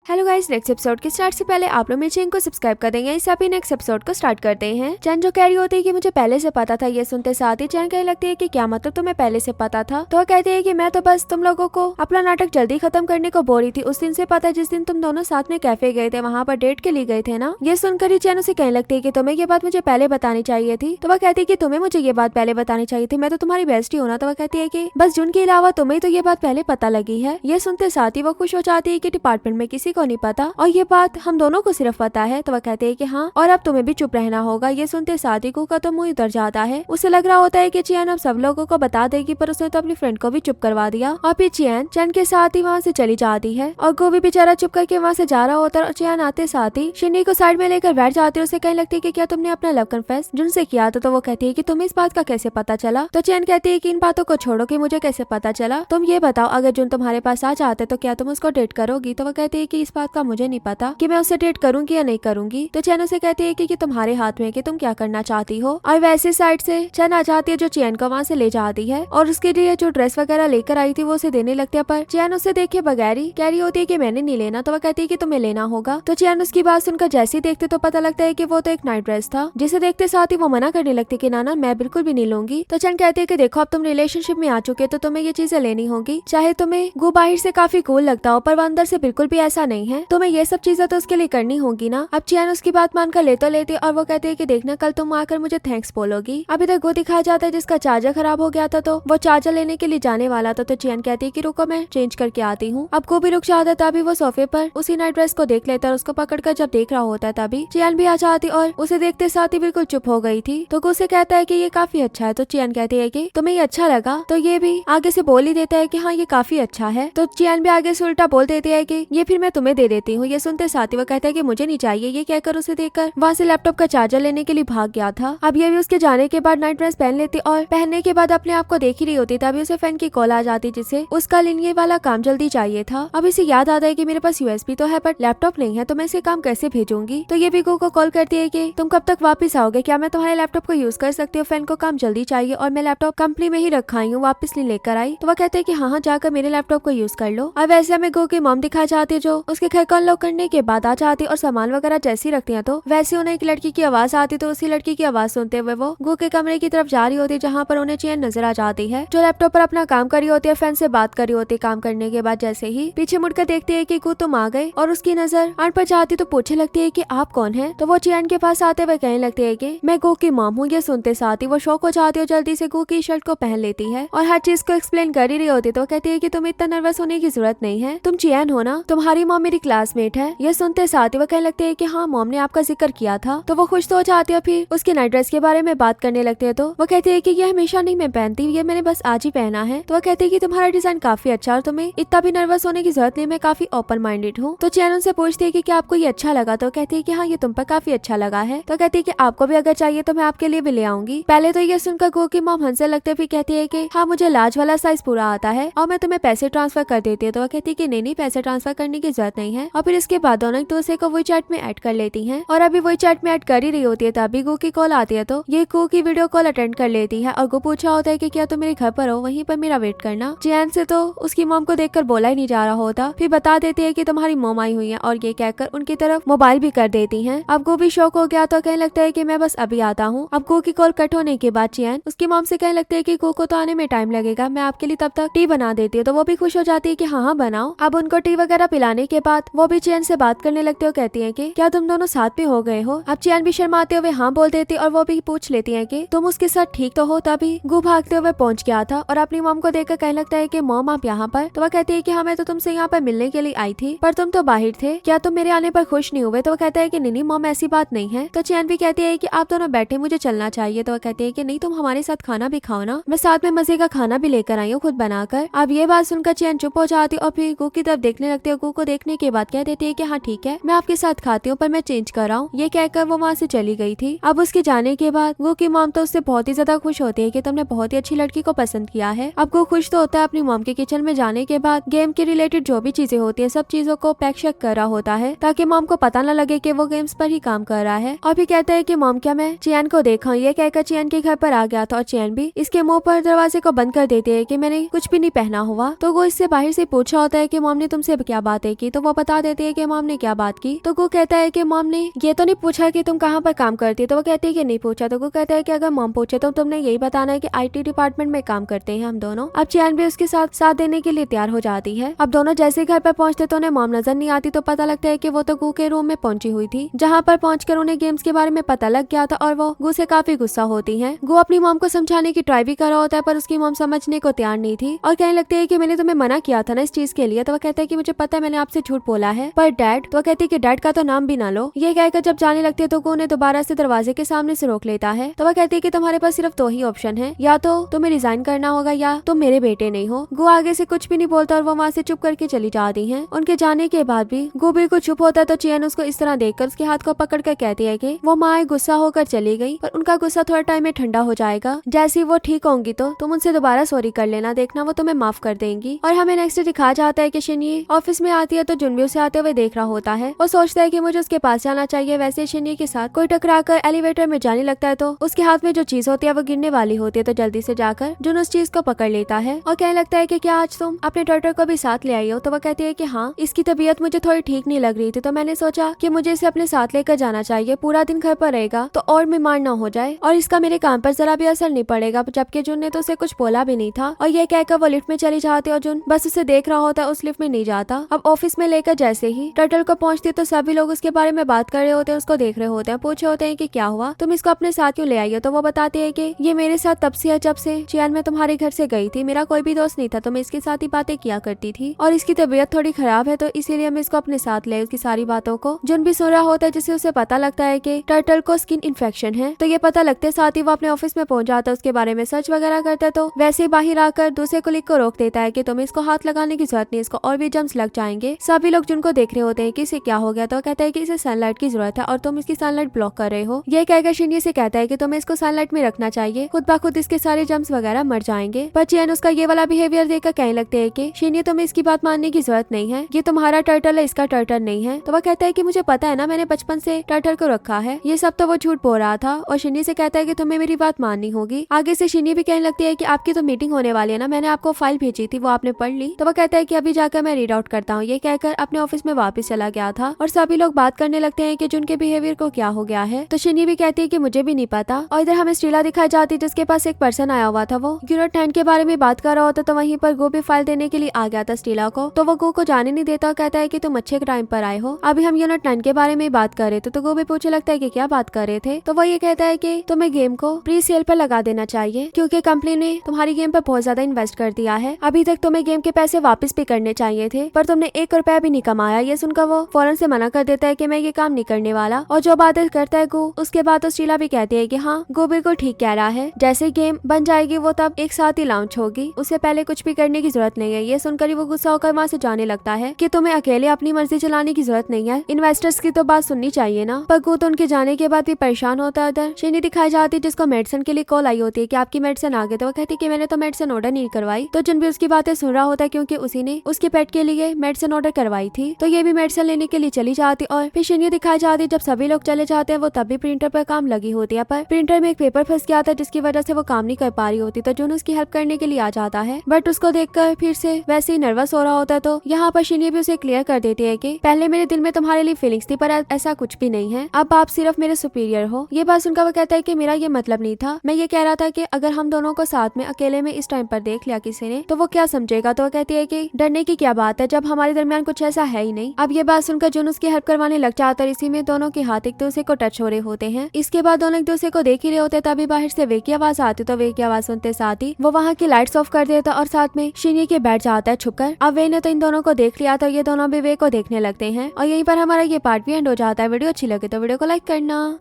Hello guys, next episode के start से पहले आप लोग मेरे चैनल को सब्सक्राइब कर देंगे। इस आप ही नेक्स्ट एपिसोड को स्टार्ट करते हैं। चैन जो कह रही होती है कि मुझे पहले से पता था। ये सुनते साथ ही चैन कहने लगती है कि क्या मतलब तुम्हें पहले से पता था। तो वो कहती है कि मैं तो बस तुम लोगों को अपना नाटक जल्दी खत्म करने को बोल रही थी। उस दिन से पता जिस दिन तुम दोनों साथ में कैफे गए थे, वहाँ पर डेट के लिए गए थे ना। ये सुनकर ही चैन उसे कहने लगती है कि तुम्हें ये बात मुझे पहले बतानी चाहिए थी। तो वह कहती है कि तुम्हें मुझे ये बात पहले बतानी चाहिए थी, मैं तो तुम्हारी बेस्ट ही हूं ना। तो वह कहती है कि बस जुन के अलावा तुम्हें तो ये बात पहले पता लगी है। ये सुनते साथ ही वो खुश हो जाती है कि डिपार्टमेंट में किसी को नहीं पता और ये बात हम दोनों को सिर्फ पता है। तो वह कहते हैं कि हाँ, और अब तुम्हें भी चुप रहना होगा। ये सुनते साथ ही का तो मुंह उतर जाता है। उसे लग रहा होता है कि चियान अब सब लोगों को बता देगी, पर उसने तो अपनी फ्रेंड को भी चुप करवा दिया। और फिर चैन के साथ ही वहाँ से चली जाती है और गोभी बेचारा चुप करके वहाँ से जा रहा होता है। और चियान आते साथ ही शिन्नी को साइड में लेकर बैठ जाती है। उसे कहने लगती है कि क्या तुमने अपना लव कन्फेस जुन से किया था। तो वो कहती है कि तुम्हें इस बात का कैसे पता चला। तो चैन कहती है कि इन बातों को छोड़ो कि मुझे कैसे पता चला। तुम ये बताओ, अगर जुन तुम्हारे पास आ जाते तो क्या तुम उसको डेट करोगी। तो वो कहती है कि इस बात का मुझे नहीं पता कि मैं उससे डेट करूंगी या नहीं करूंगी। तो चैन उसे कहती है कि तुम्हारे हाथ में कि तुम क्या करना चाहती हो। और वैसे साइड से चैन आ जाती है जो चैन को वहाँ से ले जाती है और उसके लिए जो ड्रेस वगैरह लेकर आई थी वो उसे देने लगती है। पर चैन उसे देखे बगैर ही कह रही होती है कि मैंने नहीं लेना। तो वह कहती है कि तुम्हें लेना होगा। तो चैन उसकी बात सुनकर जैसे ही देखते तो पता लगता है कि वो तो एक नाइट ड्रेस था, जिसे देखते साथ ही वो मना करने लगती है कि ना मैं बिल्कुल भी नहीं लूंगी। तो चैन कहती है कि देखो, अब तुम रिलेशनशिप में आ चुके तो तुम्हें ये चीजें लेनी होगी। चाहे तुम्हें वो बाहर से काफी कूल लगता हो, पर वो अंदर से बिल्कुल भी ऐसा नहीं है। तुम्हें ये सब चीजें तो उसके लिए करनी होगी ना। अब चैन उसकी बात मानकर ले तो लेती और वो कहती है कि देखना, कल तुम आकर मुझे थैंक्स बोलोगी। अभी तक वो दिखाया जाता है जिसका चार्जर खराब हो गया था, तो वो चार्जर लेने के लिए जाने वाला था। तो चैन कहती है कि रुको, मैं चेंज करके आती हूँ। अब को भी रुक जाता है। तभी वो सोफे पर उसी नाइट ड्रेस को देख लेता है और उसको पकड़कर जब देख रहा होता है तभी चैन भी आ जाती और उसे देखते साथ ही बिल्कुल चुप हो गई थी। तो उसे कहता है कि ये काफी अच्छा है। तो चैन कहती है कि तुम्हें ये अच्छा लगा। तो ये भी आगे से बोल ही देता है कि हाँ, ये काफी अच्छा है। तो चैन भी आगे से उल्टा बोल देती है कि ये फिर मैं तुम्हें दे देती हूँ। ये सुनते साथ ही वो कहता है कि मुझे नहीं चाहिए। ये कहकर उसे देकर वहाँ से लैपटॉप का चार्जर लेने के लिए भाग गया था। अब ये भी उसके जाने के बाद नाइट ड्रेस पहन लेती और पहनने के बाद अपने आप को देख ही रही होती। तभी उसे फैन की कॉल आ जाती जिसे उसका ये वाला काम जल्दी चाहिए था। अब इसे याद आता है कि मेरे पास यूएसबी तो है बट लैपटॉप नहीं है, तो मैं इसे काम कैसे भेजूंगी। तो ये विको को कॉल करती है कि तुम कब तक वापस आओगे, क्या मैं तुम्हारे लैपटॉप को यूज कर सकती हूँ। फैन को काम जल्दी चाहिए और मैं लैपटॉप कंपनी में ही रखा हूँ, वापस नहीं लेकर आई। तो वह कहते हैं कि हाँ, जाकर मेरे लैपटॉप को यूज कर लो। अब वैसे हमें गो की मॉम दिखा जाती है जो उसके घर को अनलॉक करने के बाद आ जाती और सामान वगैरह जैसी रखती है। तो वैसे उन्हें एक लड़की की आवाज आती, तो उसी लड़की की आवाज सुनते हुए वो गो के कमरे की तरफ जा रही होती, जहाँ पर उन्हें चैन नजर आ जाती है जो लैपटॉप पर अपना काम कर रही होती है। फैन से बात कर रही होती है। काम करने के बाद जैसे ही पीछे मुड़कर देखती है कि गो तुम आ गए और उसकी नजर आंट पर जाती तो पूछने लगती है कि आप कौन है। तो वो चैन के पास आते हुए कहने लगती है कि मैं गो की मॉम हूँ। ये सुनते साथ ही वो शौक हो जाती है और जल्दी से गो की शर्ट को पहन लेती है और हर चीज को एक्सप्लेन कर ही रही होती। तो कहती है कि तुम इतना नर्वस होने की जरूरत नहीं है, तुम चैन हो ना, तुम्हारी मॉम मेरी क्लासमेट है। ये सुनते साथ ही वो कहने लगती है कि हाँ, मॉम ने आपका जिक्र किया था। तो वो खुश तो हो जाती है। फिर उसके नाइट ड्रेस के बारे में बात करने लगते हैं। तो वो कहती है कि ये हमेशा नहीं मैं पहनती, ये मैंने बस आज ही पहना है। तो वो कहती है कि तुम्हारा डिजाइन काफी अच्छा और तुम्हें इतना भी नर्वस होने की जरूरत नहीं, मैं काफी ओपन माइंडेड हूँ। तो चैन उनसे पूछती है कि क्या आपको ये अच्छा लगा। तो कहती है कि हाँ, ये तुम पर काफी अच्छा लगा है। तो कहती है कि आपको भी अगर चाहिए तो मैं आपके लिए भी ले आऊंगी। पहले तो ये सुनकर गो की मॉम हंसने लगते, फिर कहती है कि हाँ, मुझे लार्ज वाला साइज पूरा आता है और मैं तुम्हें पैसे ट्रांसफर कर देती है। तो वह कहती है कि नहीं, पैसे ट्रांसफर करने की जरूरत नहीं है। और फिर इसके बाद दोनों एक दूसरे को वही चैट में ऐड कर लेती हैं और अभी वही चैट में ऐड कर ही रही होती है तभी गो की कॉल आती है। तो ये गो की वीडियो कॉल अटेंड कर लेती है और गो पूछा होता है कि क्या तुम मेरे घर पर हो, वहीं पर मेरा वेट करना। चैन से तो उसकी मॉम को देखकर बोला ही नहीं जा रहा होता। फिर बता देती है कि तुम्हारी मॉम आई हुई है और ये कहकर उनकी तरफ मोबाइल भी कर देती है। अब गो भी शौक हो गया तो कहने लगता है कि मैं बस अभी आता हूँ। अब गो की कॉल कट होने के बाद चैन उसकी मॉम से कहने लगते है कि गो को तो आने में टाइम लगेगा, मैं आपके लिए तब तक टी बना देती हूँ। तो वो भी खुश हो जाती है कि हाँ बनाओ। अब उनको टी वगैरह पिलाने के बाद वो भी चैन से बात करने लगते हो। कहती है कि क्या तुम दोनों साथ में हो गए हो। अब चैन भी शर्माते हुए हाँ बोल देती और वो भी पूछ लेती है कि तुम उसके साथ ठीक तो हो। तभी गो भागते हुए पहुंच गया था और अपनी मॉम को देखकर कहने लगता है कि मॉम आप यहाँ पर। तो वह कहती है कि हाँ, मैं तो तुमसे यहाँ पर मिलने के लिए आई थी पर तुम तो बाहर थे, क्या तुम मेरे आने पर खुश नहीं हुए। तो वह कहता है कि नहीं मॉम, ऐसी बात नहीं है। तो चैन भी कहती है कि आप दोनों बैठे, मुझे चलना चाहिए। तो वह कहती है कि नहीं, तुम हमारे साथ खाना भी खाओ ना, मैं साथ में मजे का खाना भी लेकर आई हूँ खुद बनाकर। अब ये बात सुनकर चैन चुप हो जाती और फिर गो की तरफ देखने लगती है। गो को देखने के बाद कह देती है कि हाँ ठीक है, मैं आपके साथ खाती हूँ पर मैं चेंज कर रहा हूँ। ये कहकर वो वहाँ से चली गई थी। अब उसके जाने के बाद गो की मॉम तो उससे बहुत ही ज्यादा खुश होती है कि तुमने बहुत ही अच्छी लड़की को पसंद किया है। अब गो खुश तो होता है अपनी मॉम के किचन में जाने के बाद गेम के रिलेटेड जो भी चीजें होती है सब चीजों को पैक शेक कर रहा होता है ताकि मॉम को पता न लगे कि वो गेम्स पर ही काम कर रहा है। और भी कहता है कि मॉम, क्या मैं चैन को देखा। ये कहकर चैन के घर पर आ गया था और चैन भी इसके मुंह पर दरवाजे को बंद कर देती है कि मैंने कुछ भी नहीं पहना हुआ। तो वो इससे बाहर से पूछा होता है कि मॉम ने तुमसे क्या बातें की। तो तो वो बता देती है कि मॉम ने क्या बात की। तो गो कहता है कि मॉम ने ये तो नहीं पूछा कि तुम कहाँ पर काम करती है। तो वो कहती है कि नहीं पूछा। तो गो कहता है कि अगर मॉम पूछे तो तुमने यही बताना है कि IT डिपार्टमेंट में काम करते हैं हम दोनों। अब चैन भी उसके साथ देने के लिए तैयार हो जाती है। अब दोनों जैसे घर पर पहुंचते तो उन्हें मॉम नजर नहीं आती। तो पता लगता है कि वो तो गू के रूम में पहुंची हुई थी, जहाँ पर पहुंचकर उन्हें गेम्स के बारे में पता लग गया था और वो गू से काफी गुस्सा होती है। गू अपनी मॉम को समझाने की ट्राई भी कर रहा होता है, पर उसकी मॉम समझने को तैयार नहीं थी और कहने लगती है कि मैंने तुम्हें मना किया था ना इस चीज के लिए। तो वो कहता है कि मुझे पता है मैंने आपसे झूठ बोला है, पर डैड। तो कहती है कि डैड का तो नाम भी ना लो। ये कहकर जब जाने लगती है तो गू उन्हें दोबारा से दरवाजे के सामने से रोक लेता है। तो वह कहती है कि तुम्हारे पास सिर्फ 2 ही ऑप्शन है, या तो तुम्हें रिजाइन करना होगा या तुम मेरे बेटे नहीं हो। गू आगे से कुछ भी नहीं बोलता और वो वहाँ से चुप करके चली जाती है। उनके जाने के बाद भी गू बिल्कुल चुप होता है। तो चियन उसको इस तरह देखकर उसके हाथ को पकड़ कर कहती है कि वो माँ गुस्सा होकर चली गई, पर उनका गुस्सा थोड़ा टाइम में ठंडा हो जाएगा। जैसे वो ठीक होंगी तो तुम उनसे दोबारा सॉरी कर लेना, देखना वो तुम्हें माफ कर देंगी। और हमें नेक्स्ट दिखा जाता है कि शिन्ये ऑफिस में आती है तो जुनबी उसे आते हुए देख रहा होता है। वो सोचता है कि मुझे उसके पास जाना चाहिए। वैसे शिन्ये के साथ कोई टकरा कर एलिवेटर में जाने लगता है तो उसके हाथ में जो चीज होती है वो गिरने वाली होती है। तो जल्दी से जाकर जुन उस चीज को पकड़ लेता है और कहने लगता है कि क्या आज तुम अपने टर्टल को भी साथ ले आई हो। तो वो कहती है कि हाँ, इसकी तबीयत मुझे थोड़ी ठीक नहीं लग रही थी तो मैंने सोचा कि मुझे इसे अपने साथ लेकर जाना चाहिए। पूरा दिन घर पर रहेगा तो और बीमार ना हो जाए और इसका मेरे काम पर जरा भी असर नहीं पड़ेगा। जबकि जुन ने तो उसे कुछ बोला भी नहीं था और ये कहकर वो लिफ्ट में चली जाती है और जुन बस उसे देख रहा होता है, उस लिफ्ट में नहीं जाता। अब ऑफिस में लेकर जैसे ही टर्टल को पहुंचती तो सभी लोग उसके बारे में बात कर रहे होते हैं, उसको देख रहे होते हैं, पूछे होते हैं कि क्या हुआ, तुम इसको अपने साथ क्यों ले आई हो। तो वो बताती है कि ये मेरे साथ तब से है जब से चियान मैं तुम्हारे घर से गई थी। मेरा कोई भी दोस्त नहीं था तो मैं इसके साथ ही बातें किया करती थी और इसकी तबीयत थोड़ी खराब है तो इसीलिए मैं इसको अपने साथ ले। उसकी सारी बातों को जुन भी सुन रहा होता है, जिससे उसे पता लगता है कि टर्टल को स्किन इन्फेक्शन है। तो ये पता लगते साथ ही वो अपने ऑफिस में पहुंच जाता है, उसके बारे में सर्च वगैरह करता है। तो वैसे ही बाहर आकर दूसरे कुलीग को रोक देता है कि तुम्हें इसको हाथ लगाने की जरूरत नहीं, इसको और भी जम्स लग जाएंगे। सभी लोग जिनको देख रहे होते हैं कि इसे क्या हो गया। तो कहता है कि इसे सनलाइट की जरूरत है और तुम इसकी सनलाइट ब्लॉक कर रहे हो। ये कहकर शिन्ये से कहता है कि तुम्हें इसको सनलाइट में रखना चाहिए, खुद ब खुद इसके सारे जम्स वगैरह मर जाएंगे। पर चियन उसका ये वाला बिहेवियर देखकर कहने लगते है कि शिन्ये तुम्हें इसकी बात मानने की जरूरत नहीं है, ये तुम्हारा टर्टल है, इसका टर्टल नहीं है। तो वह कहता है कि मुझे पता है ना, मैंने बचपन से टर्टल को रखा है। ये सब तो वो झूठ बोल रहा था और शिन्ये से कहता है कि तुम्हें मेरी बात माननी होगी। आगे से शिन्ये भी कहने लगती है कि आपकी तो मीटिंग होने वाली है ना, मैंने आपको फाइल भेजी थी वो आपने पढ़ ली। तो वह कहता है कि अभी जाकर मैं रीड आउट करता हूँ। ये कहकर अपने ऑफिस में वापस चला गया था और सभी लोग बात करने लगते हैं कि जिनके बिहेवियर को क्या हो गया है। तो शिन्ये भी कहती है कि मुझे भी नहीं पता। और इधर हमें स्टीला दिखाई जाती है जिसके पास एक पर्सन आया हुआ था, वो यूनिट 9 के बारे में बात कर रहा होता। तो वहीं पर गो भी फाइल देने के लिए आ गया था स्टीला को। तो वो गो को जाने नहीं देता और कहता है कि तुम अच्छे टाइम पर आए हो, अभी हम यूनिट 9 के बारे में बात कर रहे थे। तो गो भी पूछने लगता है कि क्या बात कर रहे थे। तो वो ये कहता है कि तुम्हें गेम को प्री सेल पर लगा देना चाहिए क्योंकि कंपनी ने तुम्हारी गेम पर बहुत ज्यादा इन्वेस्ट कर दिया है। अभी तक तुम्हें गेम के पैसे वापस भी करने चाहिए थे पर तुमने 1 रुपया भी नहीं कमाया। ये सुनकर वो फौरन से मना कर देता है कि मैं ये काम नहीं करने वाला। और जो बातें करता है गो, उसके बाद तो स्टीला भी कहती है कि हाँ, गो बिल्कुल ठीक कह रहा है, जैसे गेम बन जाएगी वो तब एक साथ ही लॉन्च होगी, उससे पहले कुछ भी करने की जरूरत नहीं है। ये सुनकर ही वो गुस्सा होकर वहाँ से जाने लगता है कि तुम्हें अकेले अपनी मर्जी चलाने की जरूरत नहीं है, इन्वेस्टर्स की तो बात सुननी चाहिए ना। पर गो तो उनके जाने के बाद भी परेशान होता है। उधर शिन्ये दिखाई जाती है जिसको मेडिसिन के लिए कॉल आई होती है कि आपकी मेडिसिन आ गई। तो वो कहती है कि मैंने तो मेडिसिन ऑर्डर नहीं करवाई। तो जुन भी उसकी बातें सुन रहा होता है क्योंकि उसी ने उसके पेट के लिए मेडिसिन ऑर्डर करवाई थी। तो ये भी मेडिसिन लेने के लिए चली जाती और फिर शिन्ये दिखाई जाती है जब सभी लोग चले जाते हैं वो तब भी प्रिंटर पर काम लगी होती है, पर प्रिंटर में एक पेपर फंस गया था जिसकी वजह से वो काम नहीं कर पा रही होती। तो जुन उसकी हेल्प करने के लिए आ जाता है बट उसको देखकर फिर से वैसे ही नर्वस हो रहा होता है। तो यहाँ पर शिन्ये भी उसे क्लियर कर देती है कि पहले मेरे दिल में तुम्हारे लिए फीलिंग्स थी पर ऐसा कुछ भी नहीं है, अब आप सिर्फ मेरे सुपीरियर हो। ये बात सुनकर वो कहता है कि मेरा ये मतलब नहीं था, मैं ये कह रहा था कि अगर हम दोनों को साथ में अकेले में इस टाइम पर देख लिया किसी ने तो वो क्या समझेगा। तो वो कहती है कि डरने की क्या बात है जब हमारे दरमियान कुछ ऐसा है ही नहीं। अब ये बात सुनकर जुन उसकी हेल्प करवाने लग जाता है। इसी में दोनों के हाथ एक दूसरे को टच हो रहे होते हैं। इसके बाद दोनों एक दूसरे को देख ही रहे होते तभी बाहर से वे की आवाज आती। तो वे की आवाज सुनते साथ ही वो वहाँ की लाइट्स ऑफ कर देता और साथ में शिन्ये के बैठ जाता है छुपकर। अब वे ने तो इन दोनों को देख लिया तो ये दोनों भी वे को देखने लगते हैं और यहीं पर हमारा ये पार्ट भी एंड हो जाता है। वीडियो अच्छी लगे तो वीडियो को लाइक करना।